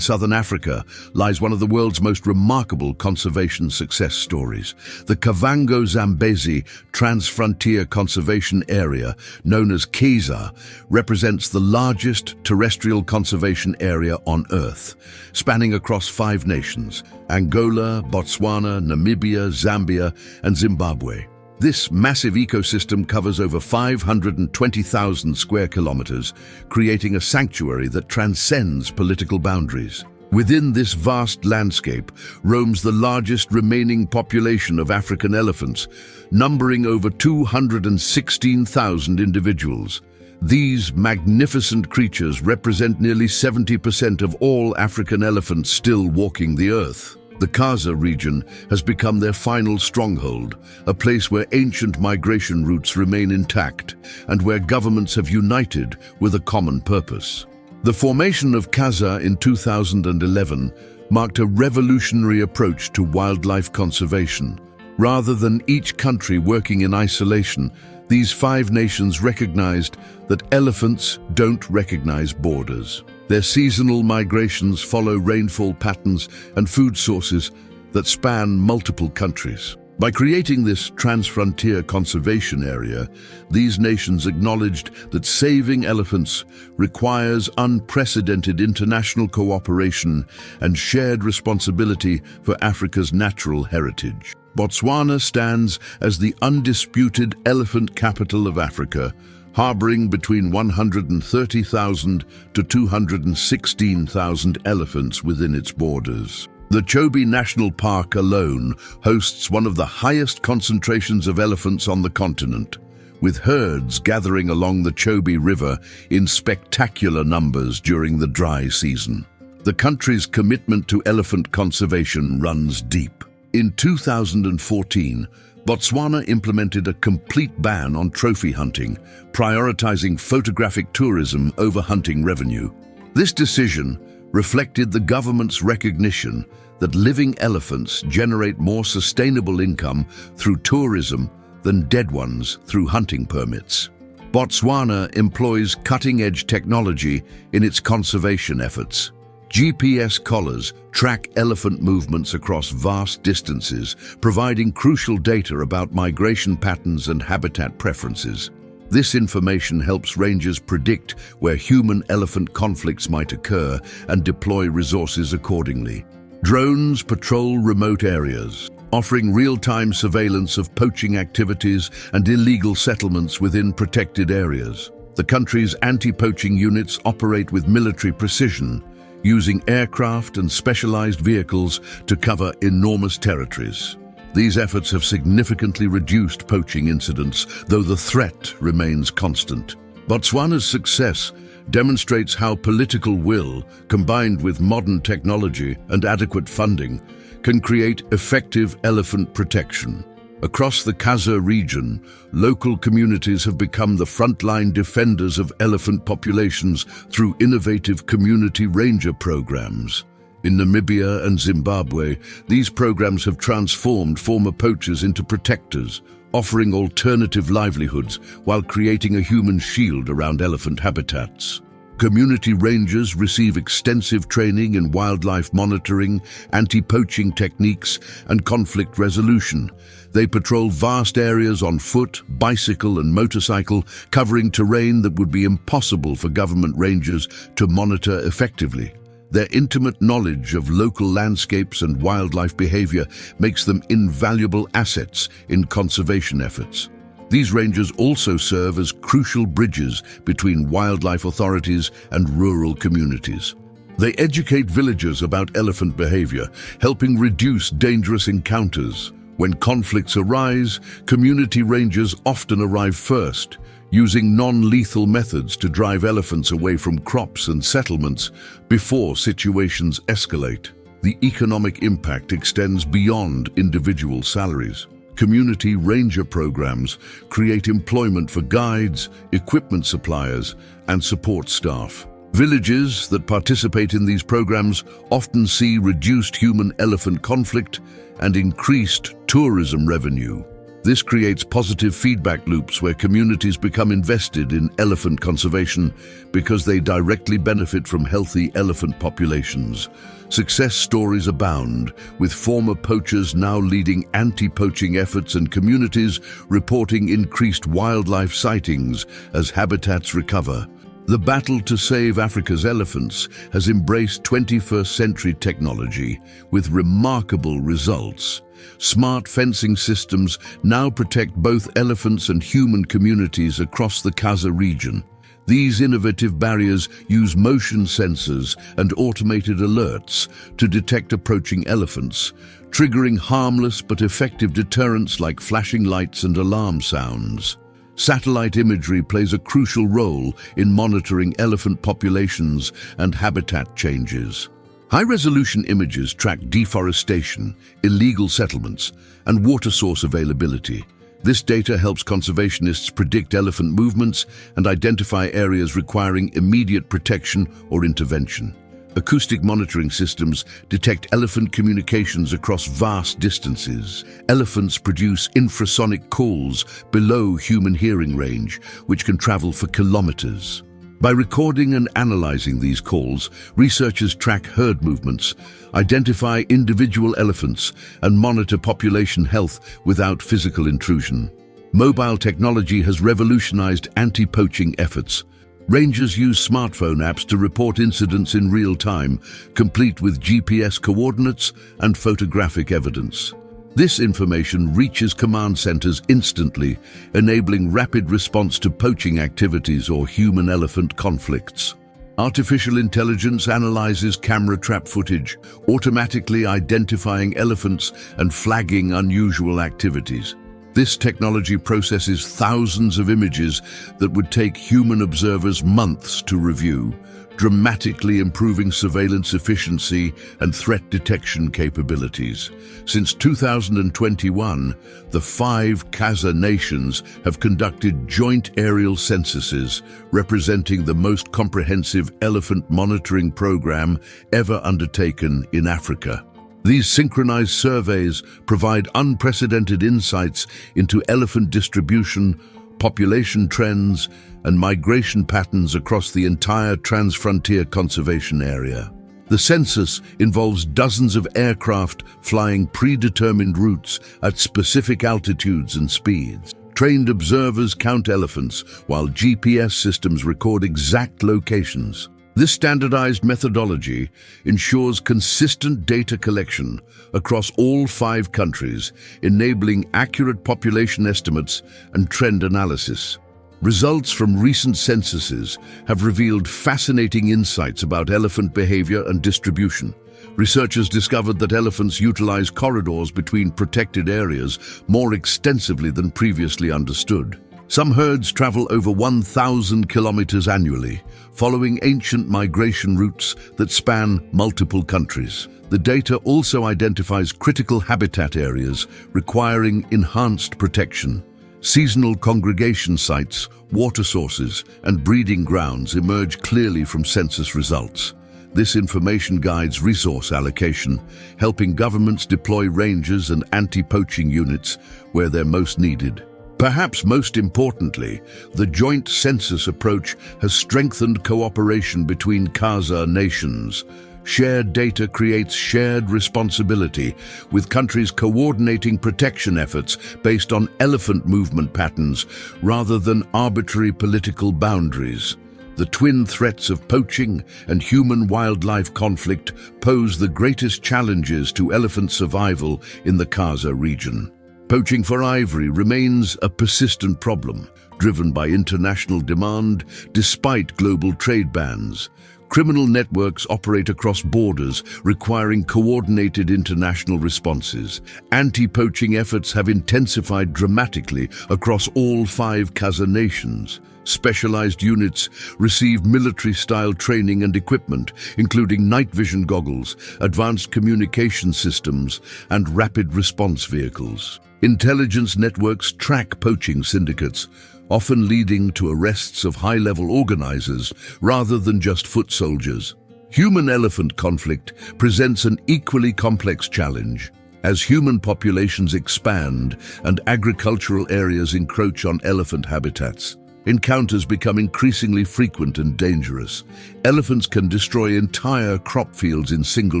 In southern Africa lies one of the world's most remarkable conservation success stories. The Kavango Zambezi Transfrontier Conservation Area, known as KEZA, represents the largest terrestrial conservation area on Earth, spanning across 5 nations: Angola, Botswana, Namibia, Zambia, and Zimbabwe. This massive ecosystem covers over 520,000 square kilometers, creating a sanctuary that transcends political boundaries. Within this vast landscape roams the largest remaining population of African elephants, numbering over 216,000 individuals. These magnificent creatures represent nearly 70% of all African elephants still walking the earth. The KEZA region has become their final stronghold, a place where ancient migration routes remain intact and where governments have united with a common purpose. The formation of KEZA in 2011 marked a revolutionary approach to wildlife conservation. Rather than each country working in isolation, these 5 nations recognized that elephants don't recognize borders. Their seasonal migrations follow rainfall patterns and food sources that span multiple countries. By creating this transfrontier conservation area, these nations acknowledged that saving elephants requires unprecedented international cooperation and shared responsibility for Africa's natural heritage. Botswana stands as the undisputed elephant capital of Africa, harboring between 130,000 to 216,000 elephants within its borders. The Chobe National Park alone hosts one of the highest concentrations of elephants on the continent, with herds gathering along the Chobe River in spectacular numbers during the dry season. The country's commitment to elephant conservation runs deep. In 2014, Botswana implemented a complete ban on trophy hunting, prioritizing photographic tourism over hunting revenue. This decision reflected the government's recognition that living elephants generate more sustainable income through tourism than dead ones through hunting permits. Botswana employs cutting-edge technology in its conservation efforts. GPS collars track elephant movements across vast distances, providing crucial data about migration patterns and habitat preferences. This information helps rangers predict where human-elephant conflicts might occur and deploy resources accordingly. Drones patrol remote areas, offering real-time surveillance of poaching activities and illegal settlements within protected areas. The country's anti-poaching units operate with military precision, using aircraft and specialized vehicles to cover enormous territories. These efforts have significantly reduced poaching incidents, though the threat remains constant. Botswana's success demonstrates how political will, combined with modern technology and adequate funding, can create effective elephant protection. Across the KEZA region, local communities have become the frontline defenders of elephant populations through innovative community ranger programs. In Namibia and Zimbabwe, these programs have transformed former poachers into protectors, offering alternative livelihoods while creating a human shield around elephant habitats. Community rangers receive extensive training in wildlife monitoring, anti-poaching techniques, and conflict resolution. They patrol vast areas on foot, bicycle, and motorcycle, covering terrain that would be impossible for government rangers to monitor effectively. Their intimate knowledge of local landscapes and wildlife behavior makes them invaluable assets in conservation efforts. These rangers also serve as crucial bridges between wildlife authorities and rural communities. They educate villagers about elephant behavior, helping reduce dangerous encounters. When conflicts arise, community rangers often arrive first, using non-lethal methods to drive elephants away from crops and settlements before situations escalate. The economic impact extends beyond individual salaries. Community ranger programs create employment for guides, equipment suppliers, and support staff. Villages that participate in these programs often see reduced human-elephant conflict and increased tourism revenue. This creates positive feedback loops where communities become invested in elephant conservation because they directly benefit from healthy elephant populations. Success stories abound, with former poachers now leading anti-poaching efforts and communities reporting increased wildlife sightings as habitats recover. The battle to save Africa's elephants has embraced 21st century technology with remarkable results. Smart fencing systems now protect both elephants and human communities across the Kaza region. These innovative barriers use motion sensors and automated alerts to detect approaching elephants, triggering harmless but effective deterrents like flashing lights and alarm sounds. Satellite imagery plays a crucial role in monitoring elephant populations and habitat changes. High-resolution images track deforestation, illegal settlements, and water source availability. This data helps conservationists predict elephant movements and identify areas requiring immediate protection or intervention. Acoustic monitoring systems detect elephant communications across vast distances. Elephants produce infrasonic calls below human hearing range, which can travel for kilometers. By recording and analyzing these calls, researchers track herd movements, identify individual elephants, and monitor population health without physical intrusion. Mobile technology has revolutionized anti-poaching efforts. Rangers use smartphone apps to report incidents in real time, complete with GPS coordinates and photographic evidence. This information reaches command centers instantly, enabling rapid response to poaching activities or human-elephant conflicts. Artificial intelligence analyzes camera trap footage, automatically identifying elephants and flagging unusual activities. This technology processes thousands of images that would take human observers months to review, dramatically improving surveillance efficiency and threat detection capabilities. Since 2021, the 5 Kaza nations have conducted joint aerial censuses, representing the most comprehensive elephant monitoring program ever undertaken in Africa. These synchronized surveys provide unprecedented insights into elephant distribution, population trends, and migration patterns across the entire Transfrontier Conservation Area. The census involves dozens of aircraft flying predetermined routes at specific altitudes and speeds. Trained observers count elephants, while GPS systems record exact locations. This standardized methodology ensures consistent data collection across all 5 countries, enabling accurate population estimates and trend analysis. Results from recent censuses have revealed fascinating insights about elephant behavior and distribution. Researchers discovered that elephants utilize corridors between protected areas more extensively than previously understood. Some herds travel over 1,000 kilometers annually, following ancient migration routes that span multiple countries. The data also identifies critical habitat areas requiring enhanced protection. Seasonal congregation sites, water sources, and breeding grounds emerge clearly from census results. This information guides resource allocation, helping governments deploy rangers and anti-poaching units where they're most needed. Perhaps most importantly, the joint census approach has strengthened cooperation between Kaza nations. Shared data creates shared responsibility, with countries coordinating protection efforts based on elephant movement patterns rather than arbitrary political boundaries. The twin threats of poaching and human-wildlife conflict pose the greatest challenges to elephant survival in the Kaza region. Poaching for ivory remains a persistent problem, driven by international demand despite global trade bans. Criminal networks operate across borders, requiring coordinated international responses. Anti-poaching efforts have intensified dramatically across all 5 Kaza nations. Specialized units receive military-style training and equipment, including night vision goggles, advanced communication systems, and rapid response vehicles. Intelligence networks track poaching syndicates, often leading to arrests of high-level organizers rather than just foot soldiers. Human-elephant conflict presents an equally complex challenge. As human populations expand and agricultural areas encroach on elephant habitats, encounters become increasingly frequent and dangerous. Elephants can destroy entire crop fields in single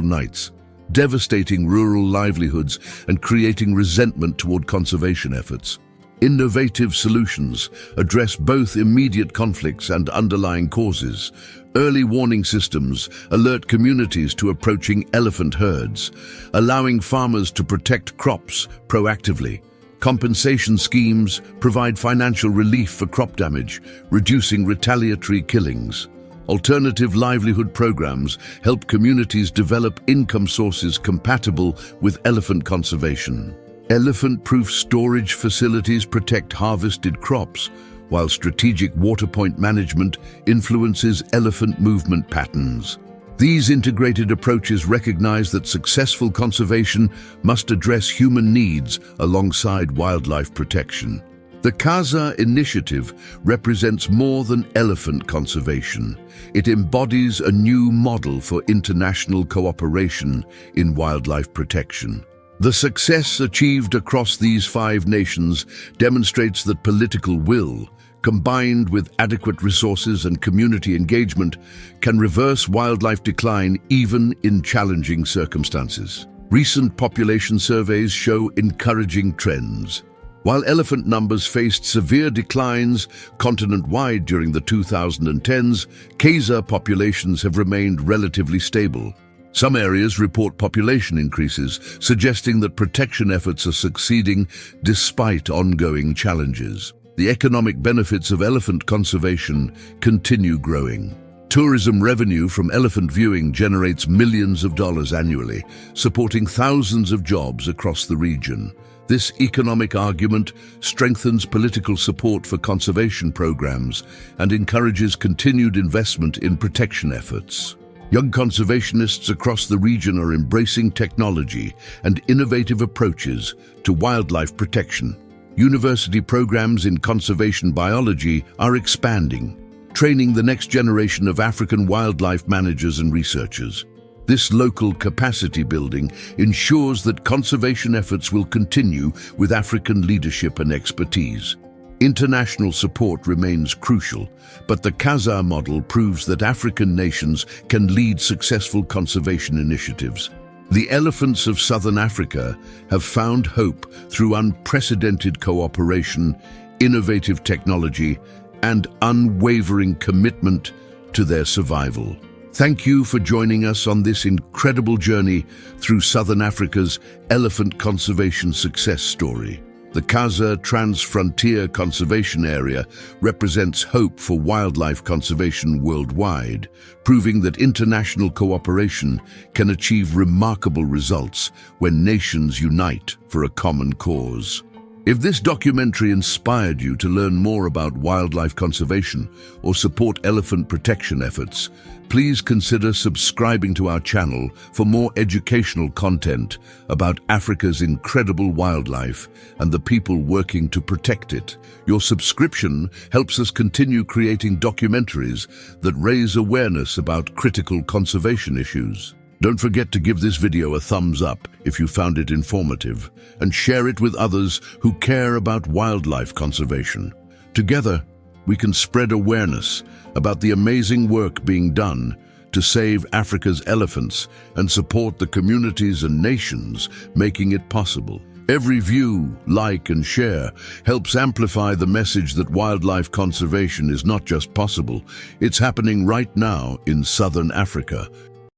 nights, devastating rural livelihoods and creating resentment toward conservation efforts. Innovative solutions address both immediate conflicts and underlying causes. Early warning systems alert communities to approaching elephant herds, allowing farmers to protect crops proactively. Compensation schemes provide financial relief for crop damage, reducing retaliatory killings. Alternative livelihood programs help communities develop income sources compatible with elephant conservation. Elephant-proof storage facilities protect harvested crops, while strategic water point management influences elephant movement patterns. These integrated approaches recognize that successful conservation must address human needs alongside wildlife protection. The Khaza initiative represents more than elephant conservation. It embodies a new model for international cooperation in wildlife protection. The success achieved across these 5 nations demonstrates that political will, combined with adequate resources and community engagement, can reverse wildlife decline even in challenging circumstances. Recent population surveys show encouraging trends. While elephant numbers faced severe declines continent-wide during the 2010s, Khaza populations have remained relatively stable. Some areas report population increases, suggesting that protection efforts are succeeding despite ongoing challenges. The economic benefits of elephant conservation continue growing. Tourism revenue from elephant viewing generates millions of dollars annually, supporting thousands of jobs across the region. This economic argument strengthens political support for conservation programs and encourages continued investment in protection efforts. Young conservationists across the region are embracing technology and innovative approaches to wildlife protection. University programs in conservation biology are expanding, training the next generation of African wildlife managers and researchers. This local capacity building ensures that conservation efforts will continue with African leadership and expertise. International support remains crucial, but the Khaza model proves that African nations can lead successful conservation initiatives. The elephants of Southern Africa have found hope through unprecedented cooperation, innovative technology, and unwavering commitment to their survival. Thank you for joining us on this incredible journey through Southern Africa's elephant conservation success story. The Khaza Trans-Frontier Conservation Area represents hope for wildlife conservation worldwide, proving that international cooperation can achieve remarkable results when nations unite for a common cause. If this documentary inspired you to learn more about wildlife conservation or support elephant protection efforts, please consider subscribing to our channel for more educational content about Africa's incredible wildlife and the people working to protect it. Your subscription helps us continue creating documentaries that raise awareness about critical conservation issues. Don't forget to give this video a thumbs up if you found it informative, and share it with others who care about wildlife conservation. Together, we can spread awareness about the amazing work being done to save Africa's elephants and support the communities and nations making it possible. Every view, like, and share helps amplify the message that wildlife conservation is not just possible, it's happening right now in Southern Africa,